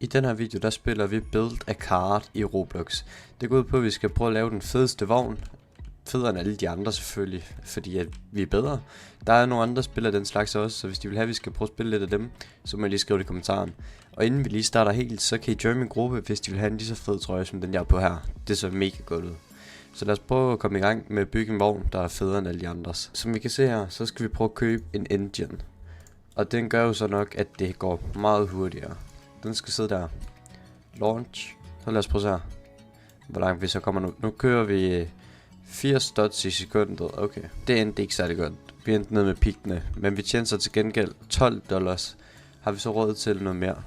I den her video, der spiller vi Build a Cart i Roblox. Det går ud på, at vi skal prøve at lave den fedeste vogn. Federe end alle de andre selvfølgelig, fordi at vi er bedre. Der er nogle andre, der spiller den slags også, så hvis de vil have, at vi skal prøve at spille lidt af dem, så må I lige skrive det i kommentaren. Og inden vi lige starter helt, så kan I join min gruppe, hvis de vil have en lige så fed trøje, som den jeg er på her. Det ser mega godt ud. Så lad os prøve at komme i gang med at bygge en vogn, der er federe end alle de andres. Som vi kan se her, så skal vi prøve at købe en engine. Og den gør jo så nok, at det går meget hurtigere. Den skal sidde der. Launch. Så lad os prøve at se her, hvor langt vi så kommer nu. Nu kører vi 80 dots i sekundet. Okay, det endte ikke særlig godt. Vi endte ned med pigtene. Men vi tjener så til gengæld $12. Har vi så råd til noget mere?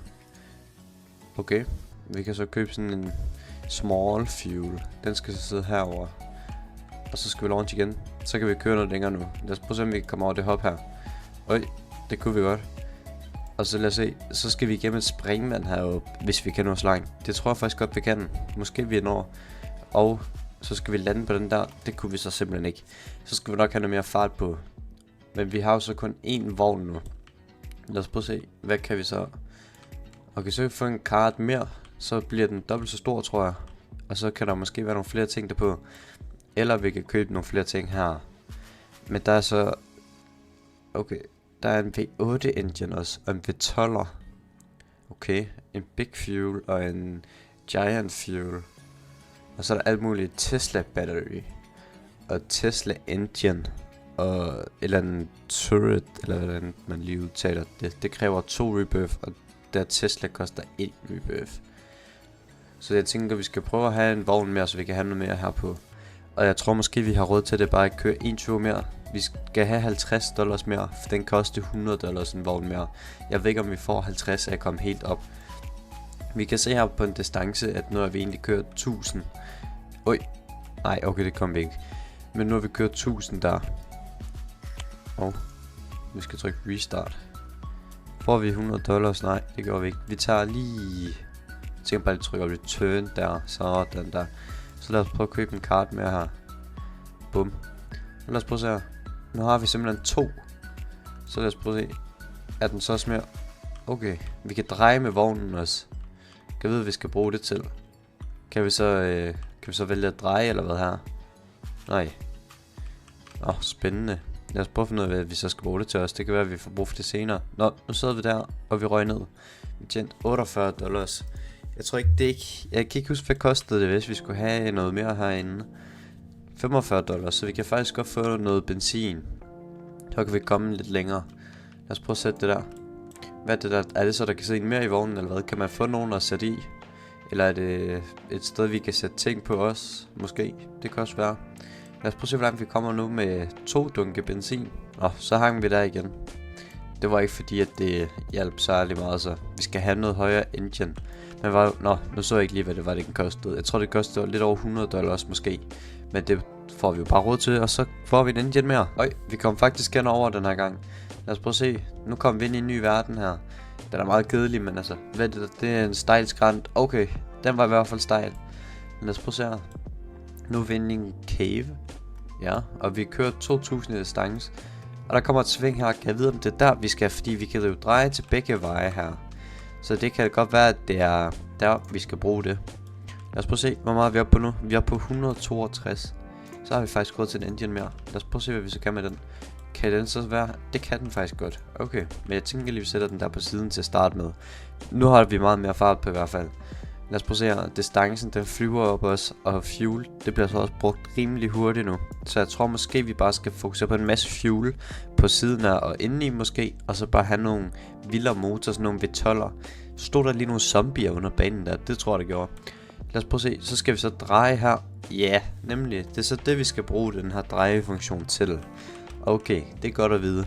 Okay, vi kan så købe sådan en small fuel. Den skal så sidde herover. Og så skal vi launch igen. Så kan vi køre noget længere nu. Lad os prøve at se, om vi kan komme over det hop her. Øj, det kunne vi godt. Og så lad os se, så skal vi igennem et springvand heroppe, hvis vi kan nå så langt. Det tror jeg faktisk godt, vi kan. Måske vi når. Og så skal vi lande på den der. Det kunne vi så simpelthen ikke. Så skal vi nok have noget mere fart på. Men vi har jo så kun én vogn nu. Lad os prøve at se, hvad kan vi så. Okay, så kan vi få en kart mere. Så bliver den dobbelt så stor, tror jeg. Og så kan der måske være nogle flere ting derpå. Eller vi kan købe nogle flere ting her. Men der er så... Okay, der er en V8 engine også, og en V12'er. Okay, en Big Fuel og en Giant Fuel. Og så er der alt muligt Tesla battery. Og Tesla engine. Og et eller andet turret, eller hvordan man lige udtaler det. Det kræver 2 rebirth, og der Tesla koster 1 rebirth. Så jeg tænker, at vi skal prøve at have en vogn mere, så vi kan have noget mere her på. Og jeg tror måske, vi har råd til det bare at køre en tur mere. Vi skal have $50 mere, for den koster $100 en vogn mere. Jeg ved ikke, om vi får 50 af at komme helt op. Vi kan se her på en distance, at nu har vi egentlig kørt 1000. Oj, nej, okay, det kom vi ikke. Men nu har vi kørt 1000 der. Og vi skal trykke restart. Får vi $100? Nej, det gør vi ikke. Vi tager lige... Jeg tænker bare, at vi trykker return der, sådan der. Så lad os prøve at købe en kart mere her. Bum. Lad os prøve at se her. Nu har vi simpelthen 2. Så lad os prøve at se. Er den så også mere? Okay. Vi kan dreje med vognen også. Kan vide, hvad vi skal bruge det til. Kan vi så vælge at dreje, eller hvad her? Nej. Spændende. Lad os prøve at finde ud af, hvad vi så skal bruge det til os. Det kan være, at vi får brug for det senere. Nå, nu sidder vi der, og vi røg ned. Vi tjente $48. Jeg tror ikke, det ikke... Jeg kan ikke huske, hvad kostede det, hvis vi skulle have noget mere herinde. $45, så vi kan faktisk godt få noget benzin. Så kan vi komme lidt længere. Lad os prøve at sætte det der. Hvad er det der? Er det så, der kan sidde en mere i vognen, eller hvad? Kan man få nogen at sætte i? Eller er det et sted, vi kan sætte ting på os? Måske. Det kan også være. Lad os prøve at se, hvordan vi kommer nu med 2 dunke benzin. Så hang vi der igen. Det var ikke fordi, at det hjalp særlig meget, så vi skal have noget højere engine. Men nu så jeg ikke lige, hvad det var, det kostede. Jeg tror, det kostede lidt over $100 måske. Men det får vi jo bare råd til, og så får vi en engine mere. Vi kom faktisk igen over den her gang. Lad os prøve at se. Nu kommer vi ind i en ny verden her. Den er meget kedelig, men altså, hvad er det der? Det er en stejl skrant. Okay, den var i hvert fald stejl. Lad os prøve at se her. Nu er vi inde i en cave. Ja, og vi kører 2000 i distance. Og der kommer et sving her. Kan jeg vide, om det er der, vi skal? Fordi vi kan jo dreje til begge veje her. Så det kan godt være, at det er der, vi skal bruge det. Lad os prøve at se, hvor meget vi er på nu. Vi er på 162. Så har vi faktisk råd til en engine mere. Lad os prøve at se, hvad vi så kan med den. Kan den så være? Det kan den faktisk godt. Okay, men jeg tænker lige, vi sætter den der på siden til at starte med. Nu har vi meget mere fart på i hvert fald. Lad os prøve at se her. Distancen, den flyver op også. Og fuel, det bliver så også brugt rimelig hurtigt nu. Så jeg tror måske, vi bare skal fokusere på en masse fuel på siden af og indeni måske. Og så bare have nogle vildere motor, sådan nogle V12'er. Stod der lige nogle zombier under banen der? Det tror jeg, det gjorde. Lad os prøve at se. Så skal vi så dreje her. Ja, nemlig. Det er så det, vi skal bruge den her drejefunktion til. Okay, det er godt at vide.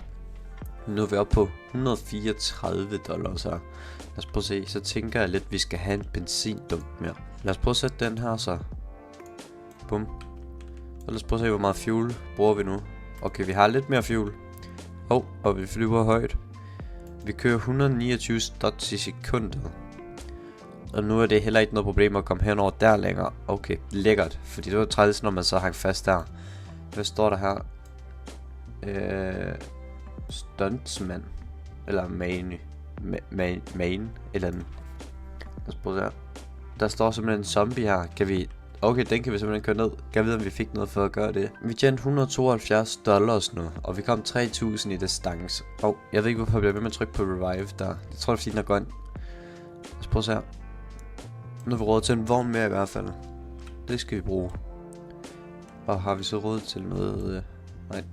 Nu er vi oppe på $134 her. Lad os prøve at se. Så tænker jeg lidt, at vi skal have en benzindunk mere. Lad os prøve at sætte den her så. Bum. Så lad os prøve at se, hvor meget fuel bruger vi nu. Okay, vi har lidt mere fuel. Og vi flyver højt. Vi kører 129 dots i sekundet. Og nu er det heller ikke noget problem at komme henover der længere. Okay, lækkert. Fordi det var træls, når man så hang fast der. Hvad står der her? Stuntsman. Eller main. Eller Lad os prøve her. Der står simpelthen en zombie her. Kan vi... Okay, den kan vi simpelthen køre ned. Kan jeg vide, om vi fik noget for at gøre det. Vi tjente $172 nu, og vi kom 3000 i distance. Jeg ved ikke, hvorfor jeg bliver ved med at trykke på revive der. Jeg tror, det er fordi, den er grøn. Lad os prøve at se her. Nu har vi råd til en vogn mere i hvert fald. Det skal vi bruge. Og har vi så råd til noget... Nej,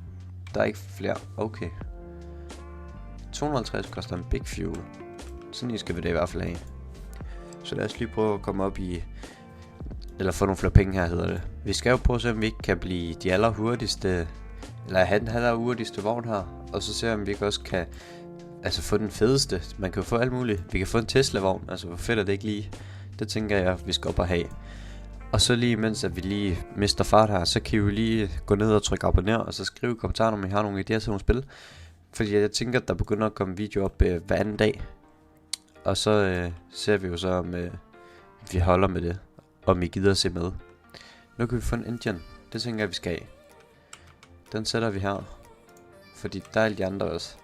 der er ikke flere. Okay. 250 koster en big fuel. Sådan skal vi det i hvert fald have. Så lad os lige prøve at komme op i... Eller få nogle flere penge her, hedder det. Vi skal jo prøve at se, om vi ikke kan blive de allerhurtigste... Eller have den allerhurtigste vogn her. Og så se, om vi ikke også kan... Altså få den fedeste. Man kan jo få alt muligt. Vi kan få en Tesla-vogn. Altså hvor fedt er det ikke lige? Det tænker jeg, vi skal op og have. Og så lige mens at vi lige mister fart her, så kan I jo lige gå ned og trykke abonner. Og så skrive i kommentarerne, om I har nogle idéer til nogle spil. Fordi jeg tænker, at der begynder at komme video op hver anden dag. Og så ser vi jo så, om vi holder med det. Om I gider at se med. Nu kan vi få en engine. Det tænker jeg, vi skal have. Den sætter vi her. Fordi der er alle de andre også.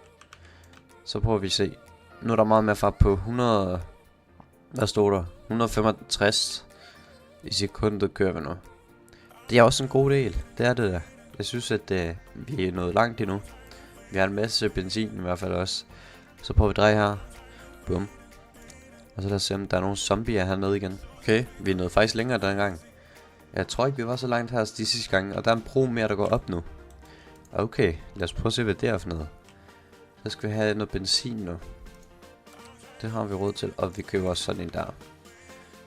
Så prøver vi at se. Nu er der meget mere fart på 100... Hvad stod der? 165 i sekundet kører vi nu. Det er også en god del. Det er det der. Jeg synes, at vi er nået langt endnu. Vi har en masse benzin i hvert fald også. Så prøver vi at dreje her. Bum. Og så lad os se, om der er nogle zombier hernede igen. Okay, vi er nået faktisk længere den gang. Jeg tror ikke, vi var så langt her de sidste gange. Og der er en bro mere, der går op nu. Okay, lad os prøve at se, hvad det er for noget. Så skal vi have noget benzin nu. Det har vi råd til. Og vi køber også sådan en der.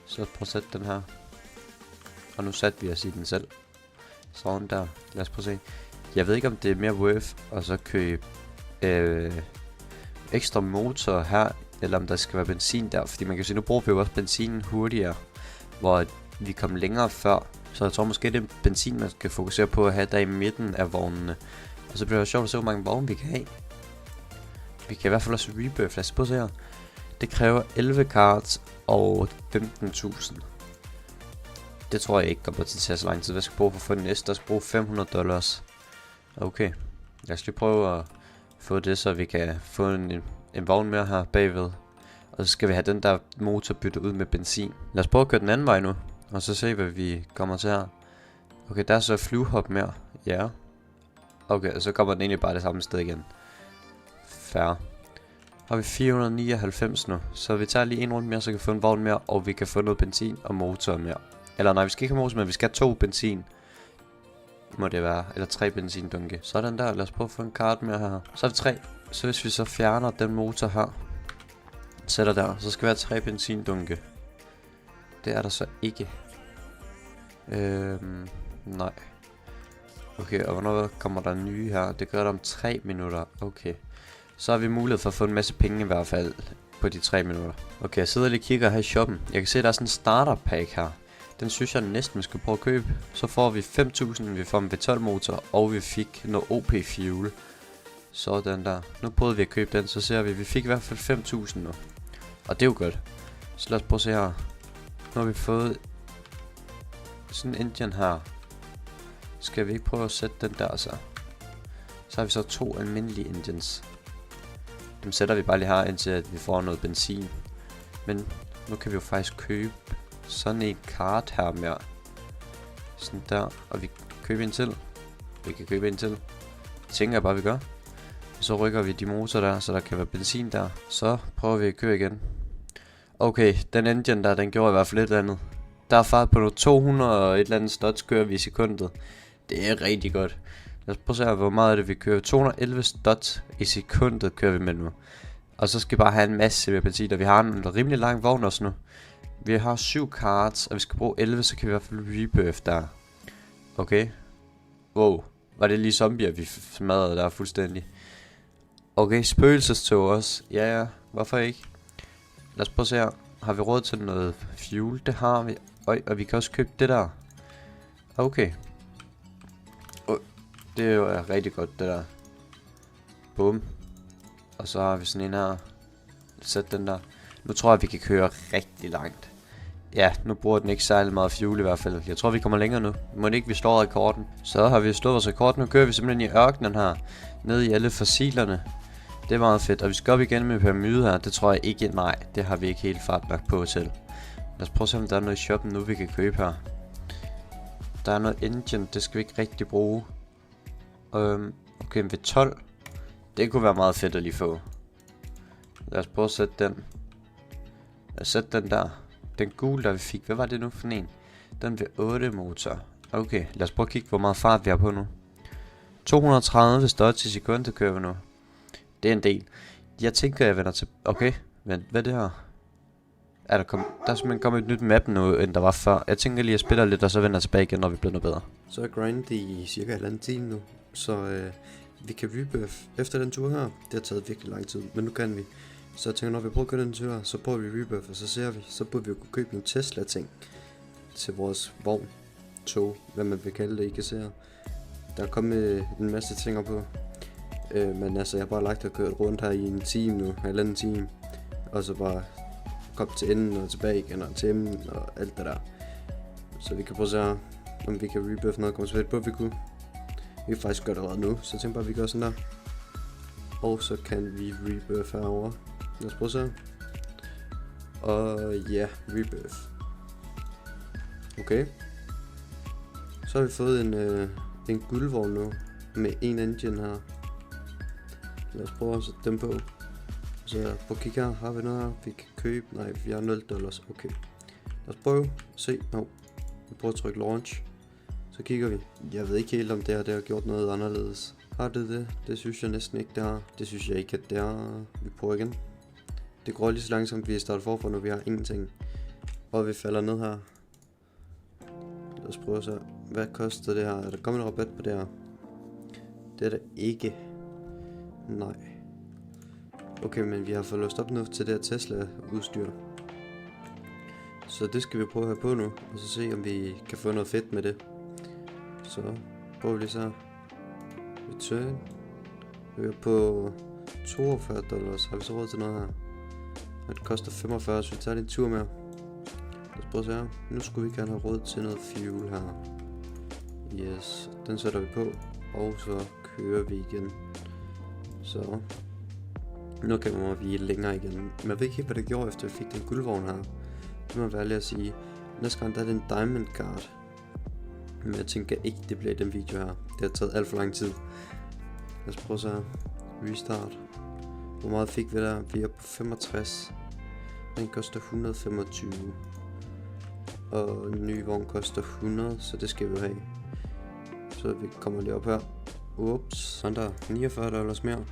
Så prøv at sætte den her. Og nu satte vi os i den selv. Sådan der. Lad os prøve at se. Jeg ved ikke, om det er mere worth at så købe ekstra motor her, eller om der skal være benzin der. Fordi man kan sige, nu bruger vi jo også benzinen hurtigere, hvor vi kom længere før. Så jeg tror måske, det er benzin, man skal fokusere på at have der i midten af vognene. Og så bliver det sjovt at se, hvor mange vogne vi kan have. Vi kan i hvert fald også rebirth. Lad os prøve at se her. Det kræver 11 cards og 15.000. Det tror jeg ikke kommer til at tage så lang tid. Hvad skal vi bruge for at få den næste? Der skal bruge $500. Okay. Lad os lige prøve at få det, så vi kan få en vogn mere her bagved. Og så skal vi have den der motor byttet ud med benzin. Lad os prøve at køre den anden vej nu. Og så se, hvad vi kommer til her. Okay, der er så flyvehop mere. Ja. Okay, og så kommer den egentlig bare det samme sted igen. Fair. Har vi 499 nu. Så vi tager lige en rundt mere, så kan vi få en vogn mere. Og vi kan få noget benzin og motor mere. Eller nej, vi skal ikke have motor, men vi skal have 2 benzin. Må det være. Eller 3 benzindunke. Sådan der. Lad os prøve at få en kart mere her. Så er vi 3. Så hvis vi så fjerner den motor her. Sætter der. Så skal vi have 3 benzindunke. Det er der så ikke. Nej. Okay, og hvornår kommer der nye her? Det gør det om 3 minutter. Okay. Så har vi mulighed for at få en masse penge i hvert fald på de 3 minutter. Okay, jeg sidder lige og kigger her i shoppen. Jeg kan se, at der er sådan en starter pack her. Den synes jeg næsten, vi skal prøve at købe. Så får vi 5.000, vi får en V12 motor, og vi fik noget OP fuel. Sådan der. Nu prøvede vi at købe den, så ser vi fik i hvert fald 5.000 nu. Og det er jo godt. Så lad os prøve at se her. Nu har vi fået sådan en engine her. Skal vi ikke prøve at sætte den der så? Så har vi så 2 almindelige engines. Dem sætter vi bare lige her, indtil at vi får noget benzin. Men nu kan vi jo faktisk købe sådan en kart her mere. Sådan der. Og vi kan købe en til. Vi kan købe en til. Det tænker jeg bare, vi gør. Og så rykker vi de motorer der, så der kan være benzin der. Så prøver vi at køre igen. Okay, den engine der, den gjorde i hvert fald et eller andet. Der er fart på noget 200 og et eller andet studs kører vi i sekundet. Det er rigtig godt. Lad os prøve at se her, hvor meget er det vi kører. 211 studs i sekundet kører vi med nu. Og så skal vi bare have en masse benzin, og vi har en rimelig lang vogn også nu. Vi har 7 cards, og vi skal bruge 11, så kan vi i hvert fald rebirth der. Okay. Wow. Var det lige zombier, vi smadrede der fuldstændig. Okay, spøgelsestog også. Ja, hvorfor ikke? Lad os prøve at se her. Har vi råd til noget fuel? Det har vi. Og vi kan også købe det der. Okay. Det er jo rigtig godt, det der. Bum. Og så har vi sådan en her. Sæt den der. Nu tror jeg, vi kan køre rigtig langt. Ja, nu bruger den ikke særlig meget fuel i hvert fald. Jeg tror, vi kommer længere nu. Må ikke, vi slår rekorden. Så har vi slået vores rekord. Nu kører vi simpelthen i ørkenen her. Nede i alle fossilerne. Det er meget fedt. Og vi skal op igen med pyramide her. Det tror jeg ikke, nej. Det har vi ikke helt fart nok på til. Lad os prøve at se, om der er noget i shoppen nu, vi kan købe her. Der er noget engine, det skal vi ikke rigtig bruge. Okay, ved 12. Det kunne være meget fedt at lige få. Lad os prøve at sætte den. Lad os sætte den der. Den gule, der vi fik. Hvad var det nu for en? Den ved 8 motor. Okay, lad os prøve at kigge, hvor meget fart vi har på nu. 230 dodge i sekundet kører vi nu. Det er en del. Jeg tænker, jeg vender til... Okay, vent, hvad er det her? Der er simpelthen kommet et nyt map nu, end der var før. Jeg tænker lige, at jeg spiller lidt, og så vender jeg tilbage igen, når vi bliver noget bedre. Så er jeg grindet i cirka 1,5 time nu. Så vi kan rebuff efter den tur her. Det har taget virkelig lang tid, men nu kan vi. Så jeg tænker, når vi prøver at gøre den tur, så prøver vi rebuff, og så ser vi. Så burde vi jo kunne købe nogle Tesla-ting til vores vogn, tog, hvad man vil kalde det, I kan se her. Der er kommet en masse ting på. Men altså, jeg har bare lagt og kørt rundt her i en time nu, 1,5 time. Og så bare kom til enden og tilbage igen og til enden og alt det der. Så vi kan prøve at se her, om vi kan rebuffe noget, kommer svært på, vi kunne. Vi kan faktisk gøre det allerede nu, så jeg tænker bare, at vi gør sådan der. Og så kan vi rebuff herovre. Lad os prøve at se. Og ja, rebuff. Okay. Så har vi fået en guldvogn nu, med en engine her. Lad os prøve at sætte dem på. Så prøv at kigge her, har vi noget her, vi kan købe? Nej, vi har $0. Okay. Lad os prøve at se. Vi prøver at trykke launch. Så kigger vi. Jeg ved ikke helt, om det har gjort noget anderledes. Har det det? Det synes jeg næsten ikke, det har. Det synes jeg ikke, at det har. Vi prøver igen. Det går lige så langsomt, vi starter forfra, når vi har ingenting. Og vi falder ned her. Lad os prøve så. Hvad koster det her? Er der kommet en rabat på det her? Det er der ikke. Nej. Okay, men vi har fået låst op nu til det her Tesla udstyr. Så det skal vi prøve at have på nu. Og så se, om vi kan få noget fedt med det. Så prøver vi lige så. Return. Vi er på $42. Har vi så råd til noget her? Og det koster 45, så vi tager en tur med. Lad os prøve at se her. Nu skulle vi gerne have råd til noget fuel her. Yes, den sætter vi på. Og så kører vi igen. Så nu kan man hvile længere igen. Men jeg ved ikke helt, hvad det gjorde, efter vi fik den guldvogn her. Det må være lige at sige. Næste gang der er det en diamond card. Men jeg tænker ikke, det bliver den video her. Det har taget alt for lang tid. Lad os prøve så her. Restart. Hvor meget fik vi der? Vi er på 65. Den koster 125. Og en ny vogn koster 100, så det skal vi jo have. Så vi kommer lige op her. Ups, sådan der. $49 mere.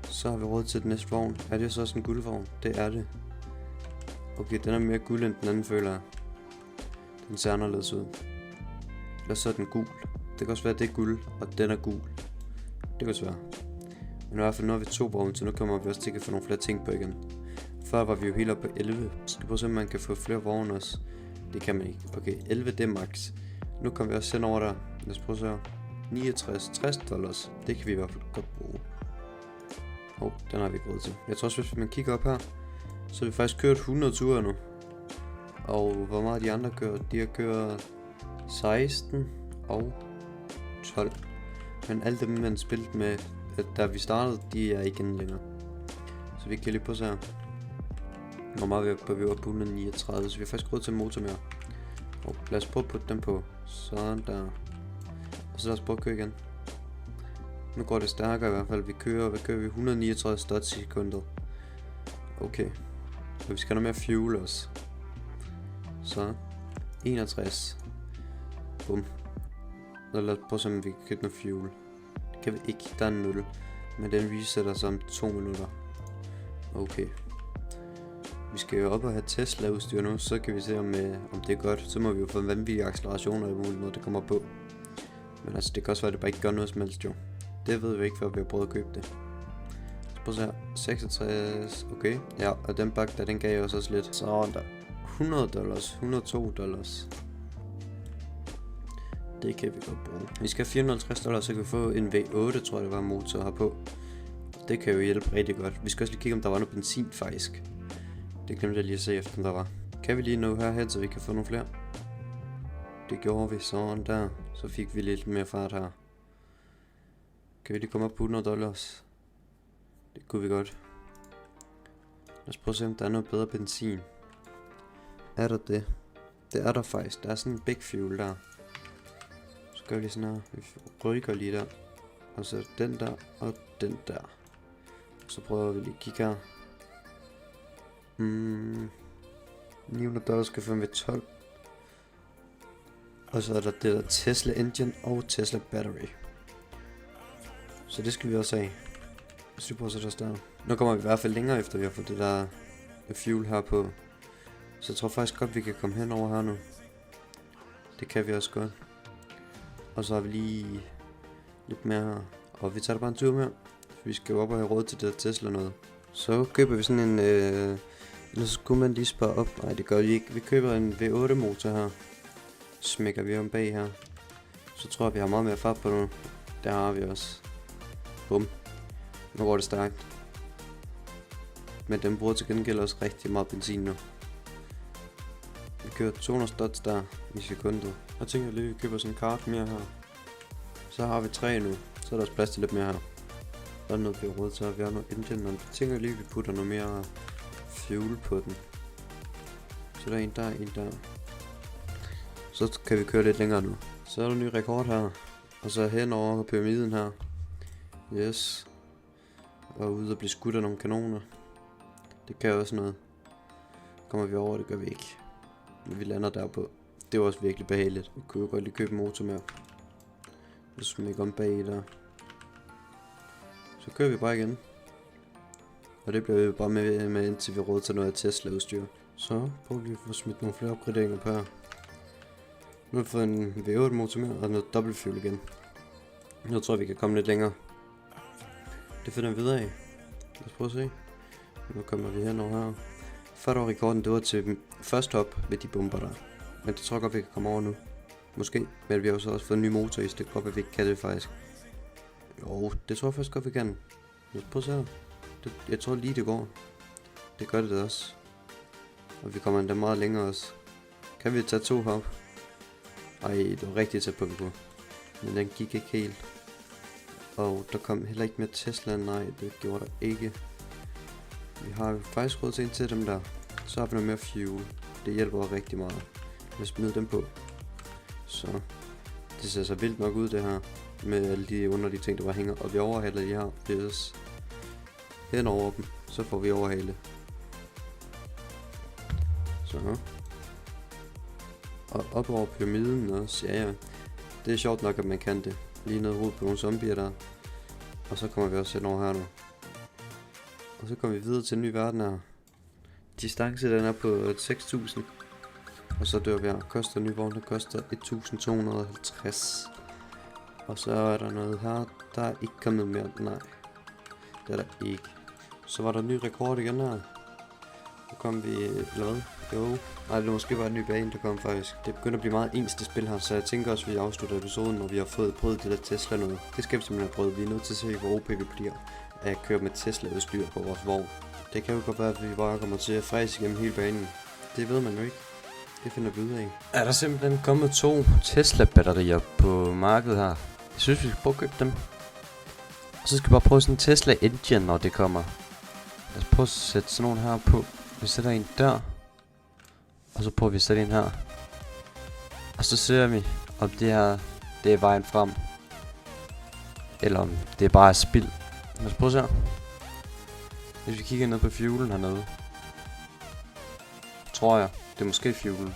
Så har vi råd til den næste vogn. Er det så også en guldvogn? Det er det. Okay, den er mere guld end den anden, føler jeg. Den ser anderledes ud. Og så er den gul. Det kan også være, at det er guld, og den er gul. Det kan også være. Men i hvert fald nu har vi 2 vogne, så nu kommer vi også til at få nogle flere ting på igen. Før var vi jo helt oppe på 11. Så det prøver at man kan få flere vogne også. Det kan man ikke. Okay, 11 det er max. Nu kommer vi også sende over der. Lad os prøve at se. $60. Det kan vi i hvert fald godt bruge. Den har vi ikke råd til. Jeg tror også, hvis man kigger op her, så har vi faktisk kørt 100 ture nu. Og hvor meget de andre kører? De har kørt 16 og 12. Men alle dem, man spillet med, da vi startede, de er ikke inde længere. Så vi kan lige på så her. Hvor meget vi er på 139, så vi har faktisk råd til en motor mere. Og lad os prøve at putte den på. Sådan der. Og så lad os prøve at køre igen. Nu går det stærkere i hvert fald. Vi kører 139 dodge i sekundet. Okay. Og vi skal have noget mere fuel også. Så 61. Bum. Så lad os prøve at se, om vi kan købe noget fuel. Det kan vi ikke. Der er 0. Men den resetter sig om 2 minutter. Okay. Vi skal jo op og have Tesla udstyr nu. Så kan vi se om det er godt. Så må vi jo få en vanvittig acceleration og muligt noget, det kommer på. Men altså det kan også være, at det bare ikke gør noget som helst jo. Det ved vi ikke, før vi har prøvet at købe det. Så prøv at se her. 66. Okay. Ja, og den bakke der, den gav os også lidt. Så der. $100. $102. Det kan vi godt bruge. Vi skal have $450, så kan vi få en V8, tror jeg det var, motor her på. Det kan jo hjælpe rigtig godt. Vi skal også lige kigge, om der var noget benzin faktisk. Det glemte jeg lige at se efter, om der var. Kan vi lige nå herhen, så vi kan få nogle flere? Det gjorde vi sådan der. Så fik vi lidt mere fart her. Kan vi lige komme op på $100? Det kunne vi godt. Lad os prøve at se, om der er noget bedre benzin. Er der det? Det er der faktisk. Der er sådan en big fuel der. Så gør vi lige sådan her. Vi rykker lige der. Og så den der og den der. Så prøver vi lige at kigge her. $900 skal få med 12. Og så er der det der Tesla Engine og Tesla Battery. Så det skal vi også have. Hvis vi prøver at sætte os der. Nu kommer vi i hvert fald længere efter vi har fået det der fuel her på. Så jeg tror faktisk godt vi kan komme hen over her nu. Det kan vi også godt. Og så har vi lige lidt mere her. Og vi tager bare en tur mere. For vi skal jo op og have råd til det der Tesla noget. Så køber vi sådan en eller så skulle man lige spare op. Nej, det gør vi ikke. Vi køber en V8 motor her. Smækker vi om bag her. Så tror jeg vi har meget mere fart på nu. Der har vi også. Bum. Nu går det stærkt. Men den bruger til gengæld også rigtig meget benzin nu. Vi kører 200 studs der i sekundet. Jeg tænker lige, vi køber sådan en kart mere her. Så har vi 3 nu. Så er der også plads til lidt mere her. Der er noget vi har råd til, at vi har noget engine. Men jeg tænker lige, vi putter noget mere fuel på den. Så der er en der, en der. Så kan vi køre lidt længere nu. Så er der en ny rekord her. Og så hen over pyramiden her. Yes. Og ude og blive skudt af nogle kanoner. Det kan også noget. Kommer vi over, det gør vi ikke. Men vi lander derpå. Det var også virkelig behageligt. Vi kunne jo godt lige købe en motor mere. Så smækker om bag der. Så kører vi bare igen. Og det bliver vi bare med indtil vi råd til noget af Tesla udstyr. Så prøver vi at få smidt nogle flere opgraderinger på her. Nu har vi fået en V8 motor mere og noget dobbeltfuel igen. Nu tror jeg vi kan komme lidt længere. Det finder vi videre af. Lad os prøve at se. Nu kommer vi henover her. Før der var rekorden, det var til først hop ved de bomber der. Men det tror jeg godt vi kan komme over nu. Måske, men vi har så også fået en ny motor i, så det kan godt være vi ikke kan det faktisk. Jo, det tror jeg faktisk godt vi kan. Lad os prøve at se her. Jeg tror lige det går. Det gør det også. Og vi kommer endda meget længere også. Kan vi tage 2 hop? Ej, det var rigtig tæt på vi kunne. Men den gik ikke helt. Og der kom heller ikke mere Tesla. Nej, det gjorde der ikke. Vi har faktisk råd til en til dem der. Så har vi noget mere fuel. Det hjælper rigtig meget. Lad os smide dem på. Så. Det ser så vildt nok ud det her. Med alle de underlige ting der bare hænger. Og vi overhaler de her. Yes. Hen over dem. Så får vi overhale. Så. Og op over pyramiden også. Ja. Det er sjovt nok at man kan det. Lige ned hovedet på nogle zombier der. Og så kommer vi også hen over her nu. Og så kommer vi videre til en ny verden her. Distance den er på 6.000. Og så dør vi her. Koster en ny vogn, der koster 1.250. Og så er der noget her. Der er ikke kommet mere. Nej. Det er der ikke. Så var der en ny rekord igen her. Så kom vi... Eller hvad? Jo. Nej, det måske var en ny bane, der kom faktisk. Det begynder at blive meget ens det spil her. Så jeg tænker også, at vi afslutter episoden, når vi har fået prøvet det der Tesla noget. Det skal vi simpelthen have prøvet. Vi er nødt til at se, hvor OP vi bliver at køre med Tesla udstyr på vores vogn. Det kan jo godt være, at vi bare kommer til at fræse igennem hele banen. Det ved man jo ikke. Det finder vi ud af. Er der simpelthen kommet 2 Tesla-batterier på markedet her? Jeg synes, vi skal prøve at købe dem. Og så skal vi bare prøve sådan en Tesla Engine, når det kommer. Lad os prøve at sætte sådan nogle her på. Vi sætter en der. Og så prøver vi at sætte en her. Og så ser vi, om det her det er vejen frem. Eller om det er bare spild. Lad os prøve at se her. Hvis vi kigger ned på fuelen hernede. Tror jeg. Det er måske fuelen.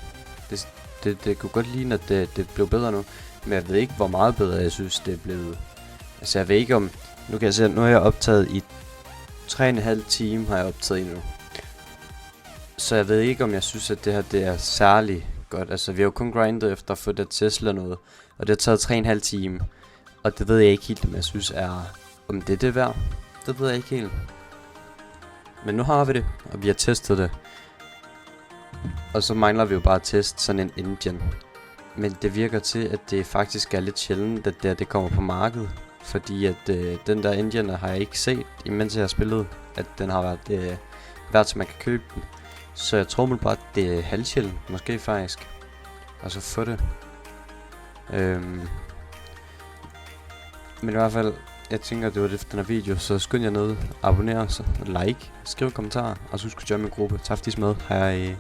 Det kunne godt ligne, at det blev bedre nu. Men jeg ved ikke, hvor meget bedre jeg synes, det er blevet. Altså jeg ved ikke om... Nu kan jeg se, at nu har jeg optaget i 3,5 time har jeg optaget endnu. Så jeg ved ikke, om jeg synes, at det her det er særlig godt. Altså vi har jo kun grindet efter at få det Tesla noget. Og det har taget 3,5 time. Og det ved jeg ikke helt, om jeg synes er... Om det er det værd. Det ved jeg ikke helt. Men nu har vi det, og vi har testet det. Og så mangler vi jo bare at teste sådan en engine. Men det virker til, at det faktisk er lidt sjældent, at det kommer på markedet. Fordi at den der engine har jeg ikke set, imens jeg har spillet. At den har været værd, så man kan købe den. Så jeg tror bare, at det er halvsjældent, måske faktisk. Og så få det. Men i hvert fald, jeg tænker, det var det for den her video. Så skynd jer ned, abonner, like, skriv en kommentar. Og så husk at join min gruppe. Tak fordi I med. Hej.